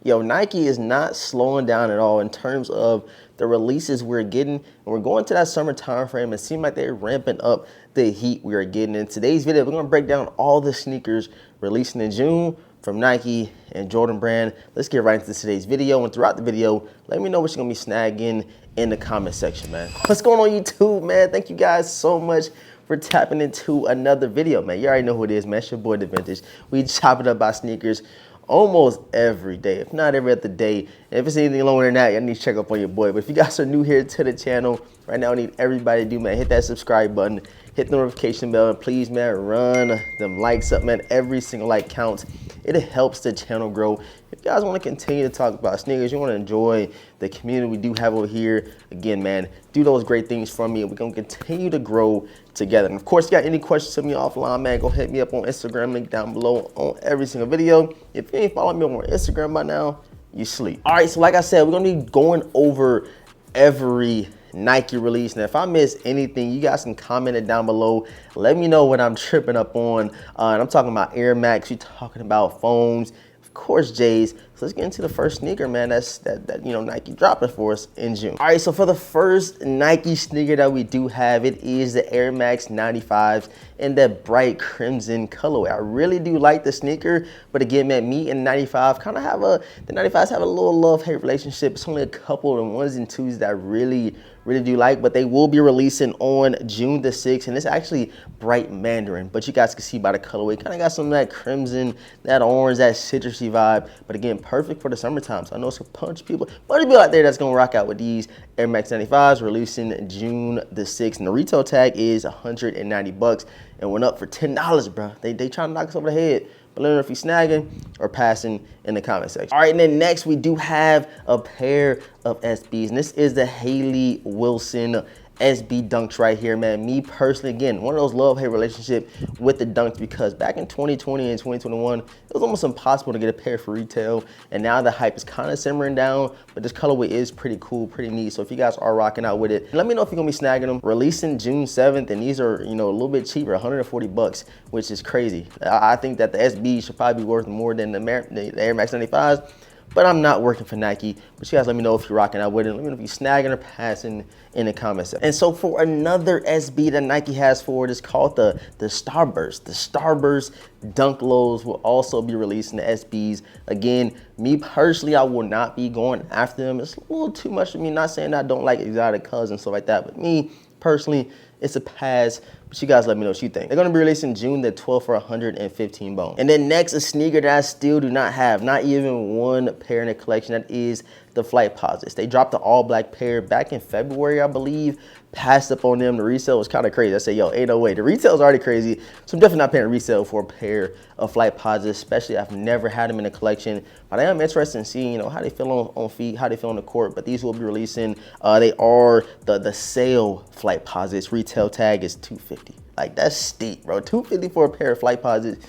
yo, Nike is not slowing down at all in terms of the releases we're getting. And we're going to that summer time frame. It seems like they're ramping up the heat we are getting. In today's video, we're gonna break down all the sneakers releasing in June from Nike and Jordan brand. Let's get right into today's video. And throughout the video, let me know what you're gonna be snagging in the comment section, man. What's going on YouTube, man? Thank you guys so much for tapping into another video, man. You already know who it is, man. It's your boy, The Vintage. We chop it up about sneakers almost every day, if not every other day. And if it's anything longer than that, you need to check up on your boy. But if you guys are new here to the channel, right now I need everybody to do, man, hit that subscribe button, hit the notification bell, and please, man, run them likes up, man. Every single like counts. It helps the channel grow. If you guys want to continue to talk about sneakers, you want to enjoy the community we do have over here, again, man, do those great things for me, and we're going to continue to grow together. And of course, if you got any questions to me offline, man, go hit me up on Instagram, link down below on every single video. If you ain't following me on Instagram by now, you sleep. All right, so like I said, we're going to be going over every Nike release. Now, if I miss anything, you guys can comment it down below. Let me know what I'm tripping up on. And I'm talking about Air Max, you're talking about foams, of course, J's. So let's get into the first sneaker, man, that you know, Nike dropping for us in June. All right, so for the first Nike sneaker that we do have, it is the Air Max 95s in that bright crimson colorway. I really do like the sneaker, but again, man, me and 95 kind of have the 95s have a little love-hate relationship. It's only a couple of ones and twos that I really do like, but they will be releasing on June the 6th, and it's actually bright mandarin, but you guys can see by the colorway, kind of got some of that crimson, that orange, that citrusy vibe, but again, perfect for the summertime. So I know it's a bunch of people out there that's gonna rock out with these Air Max 95s releasing June the 6th, and the retail tag is 190 bucks and went up for $10, bro. They trying to knock us over the head. But let me know if you're snagging or passing in the comment section. All right, and then next we do have a pair of SBs, and this is the Haley Wilson SB Dunks right here, man. Me personally, again, one of those love-hate relationship with the Dunks, because back in 2020 and 2021, it was almost impossible to get a pair for retail, and now the hype is kind of simmering down, but this colorway is pretty cool, pretty neat. So if you guys are rocking out with it, let me know if you're gonna be snagging them. Releasing June 7th, and these are, you know, a little bit cheaper, 140 bucks, which is crazy. I think that the SB should probably be worth more than the Air Max 95s. But I'm not working for Nike. But you guys let me know if you're rocking out with it. Let me know if you're snagging or passing in the comments section. And so for another SB that Nike has for it, it's called the Starburst. The Starburst Dunk Lows will also be releasing the SBs. Again, me personally, I will not be going after them. It's a little too much for me. Not saying I don't like exotic colors and stuff like that, but me personally, it's a pass. But you guys let me know what you think. They're gonna be releasing June the 12th for 115 bone. And then next, a sneaker that I still do not have, not even one pair in the collection, that is the Flight Posits. They dropped the all black pair back in February, I believe. Passed up on them. The resale was kind of crazy. I said, yo, ain't no way. The resale is already crazy, so I'm definitely not paying resale for a pair of Flight Posits, especially I've never had them in the collection. But I am interested in seeing, you know, how they feel on feet, how they feel on the court. But these will be releasing. They are the sale Flight Posits. Retail tag is $250. Like, that's steep, bro. $250 for a pair of Flight Posits.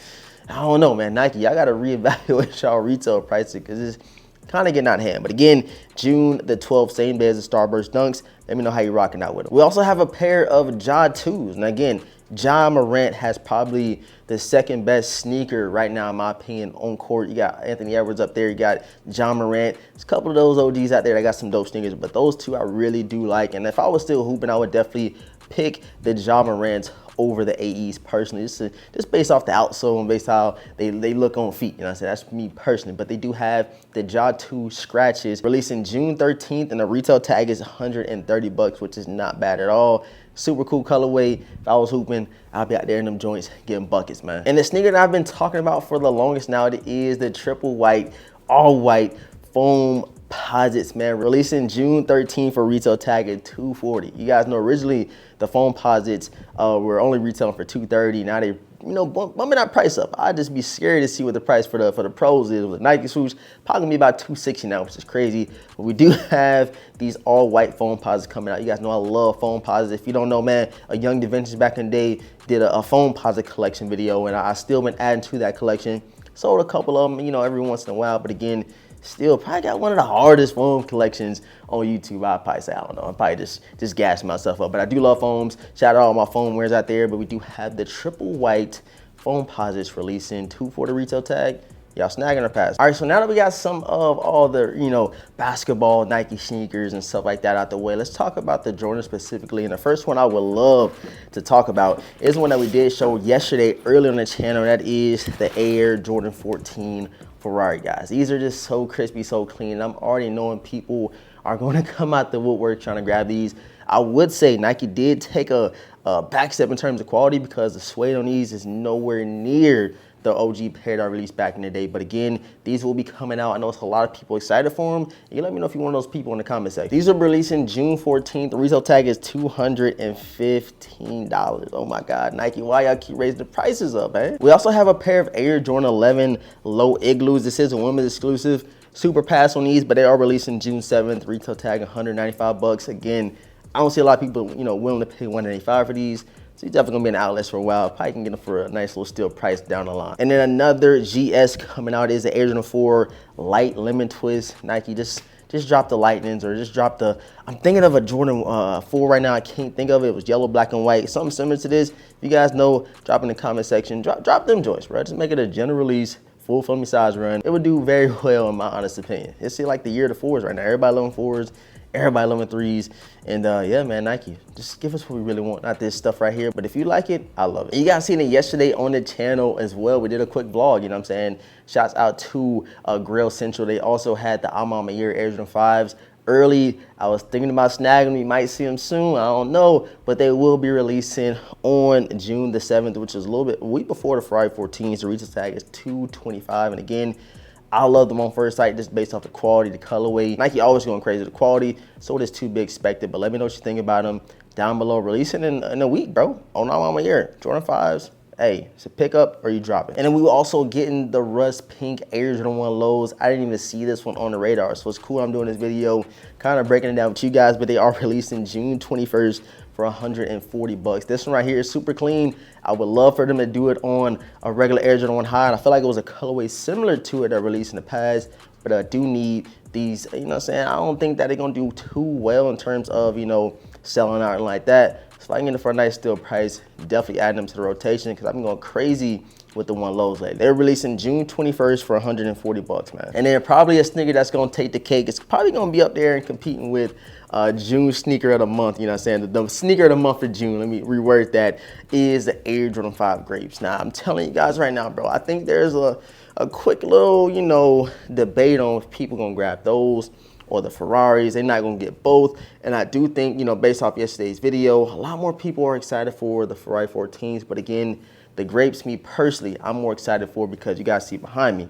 I don't know, man. Nike, y'all got to reevaluate y'all retail pricing, because it's kind of getting out of hand. But again, June the 12th, same day as the Starburst Dunks. Let me know how you're rocking out with them. We also have a pair of Ja 2s. And again, Ja Morant has probably the second best sneaker right now, in my opinion, on court. You got Anthony Edwards up there. You got Ja Morant. There's a couple of those OGs out there that got some dope sneakers, but those two I really do like. And if I was still hooping, I would definitely pick the Ja Morants over the AEs personally, just based off the outsole and based how they look on feet. You know what I'm saying? That's me personally. But they do have the Ja 2 scratches releasing June 13th, and the retail tag is 130 bucks, which is not bad at all. Super cool colorway. If I was hooping, I'll be out there in them joints getting buckets, man. And the sneaker that I've been talking about for the longest now, it is the triple white, all white foam Posits, man, releasing June 13th for retail tag at $240. You guys know originally the foam Posits were only retailing for $230. Now they, you know, bumping that price up. I'd just be scared to see what the price for the pros is. With Nike swoosh, probably gonna be about $260 now, which is crazy. But we do have these all white foam Posits coming out. You guys know I love foam Posits. If you don't know, man, a young DaVinci back in the day did a foam Posit collection video, and I still been adding to that collection. Sold a couple of them, you know, every once in a while, but again, still probably got one of the hardest foam collections on YouTube. I'd probably say, I don't know, I'm probably just gassing myself up, but I do love foams. Shout out all my foam wearers out there. But we do have the triple white foam Posits releasing $240 retail tag. y'all snagging or pass? All right, so now that we got some of all the, you know, basketball Nike sneakers and stuff like that out the way, let's talk about the Jordan specifically. And the first one I would love to talk about is one that we did show yesterday early on the channel. That is the Air Jordan 14 Ferrari, guys. These are just so crispy, so clean. I'm already knowing people are going to come out the woodwork trying to grab these. I would say Nike did take a back step in terms of quality, because the suede on these is nowhere near the OG pair that I released back in the day. But again, these will be coming out. I know it's a lot of people excited for them. You let me know if you're one of those people in the comment section. These are releasing June 14th. The retail tag is $215. Oh my God, Nike, why y'all keep raising the prices up, man? We also have a pair of Air Jordan 11 low igloos. This is a women's exclusive. Super pass on these, but they are releasing June 7th. Retail tag $195. Again, I don't see a lot of people, you know, willing to pay $195 for these. So you're definitely gonna be in outlets for a while. Probably can get them for a nice little steal price down the line. And then another GS coming out is the Air Jordan 4 Light Lemon Twist. Nike just dropped the Lightnings, or just dropped the, I'm thinking of a Jordan 4 right now. I can't think of it. It was yellow, black, and white. Something similar to this. If you guys know, drop in the comment section. Drop them joints, bro. Just make it a general release, full family size run. It would do very well in my honest opinion. It's like the year of the 4s right now. Everybody loving 4s. Everybody loving 3s. And yeah, man, Nike, just give us what we really want, not this stuff right here. But if you like it, I love it. And you guys seen it yesterday on the channel as well. We did a quick vlog, you know what I'm saying? Shouts out to Grail Central. They also had the I'm on my year Air Jordan 5s early. I was thinking about snagging them. You might see them soon, I don't know. But they will be releasing on June the 7th, which is a week before the Ferrari 14s. The retail tag is $225. And again, I love them on first sight just based off the quality, the colorway. Nike always going crazy with the quality, so it is to be expected. But let me know what you think about them down below. Releasing in a week, bro. On my year. Jordan 5s. Hey, it's a pickup or you drop it. And then we were also getting the rust pink Air Jordan 1 lows. I didn't even see this one on the radar, so it's cool I'm doing this video, kind of breaking it down with you guys. But they are releasing June 21st for $140. This one right here is super clean. I would love for them to do it on a regular Air Jordan 1 high. And I feel like it was a colorway similar to it that released in the past, but I do need these, you know what I'm saying? I don't think that they're gonna do too well in terms of, you know, selling out and like that. So if I can get it for a nice steal price, definitely add them to the rotation, because I've been going crazy with the 1 lows lately. They're releasing June 21st for $140, man. And then probably a sneaker that's gonna take the cake. It's probably gonna be up there and competing with June sneaker of the month, you know what I'm saying? The sneaker of the month for June, let me reword that, is the Air Jordan 5 Grapes. Now, I'm telling you guys right now, bro, I think there's a quick little, you know, debate on if people gonna grab those or the Ferraris. They're not gonna get both. And I do think, you know, based off yesterday's video, a lot more people are excited for the Ferrari 14s. But again, the Grapes, me personally, I'm more excited for, because you guys see behind me,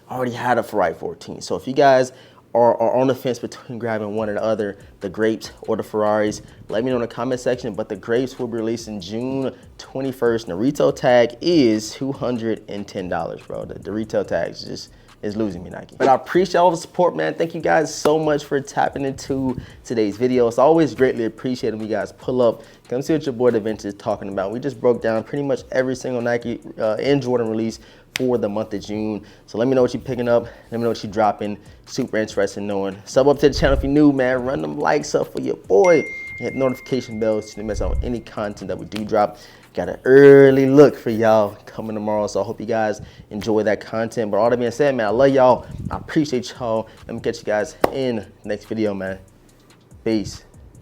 I already had a Ferrari 14. So if you guys are on the fence between grabbing one or the other, the Grapes or the Ferraris, let me know in the comment section. But the Grapes will be releasing June 21st, and the retail tag is $210, bro. The retail tag is losing me, Nike. But I appreciate all the support, man. Thank you guys so much for tapping into today's video. It's always greatly appreciated when you guys pull up. Come see what your boy DaVinci is talking about. We just broke down pretty much every single Nike and Jordan release for the month of June. So let me know what you're picking up. Let me know what you're dropping. Super interested in knowing. Sub up to the channel if you're new, man. Run them likes up for your boy. Hit notification bells so you don't miss out on any content that we do drop. Got an early look for y'all coming tomorrow, so I hope you guys enjoy that content. But all that being said, man, I love y'all. I appreciate y'all. Let me catch you guys in the next video, man. Peace.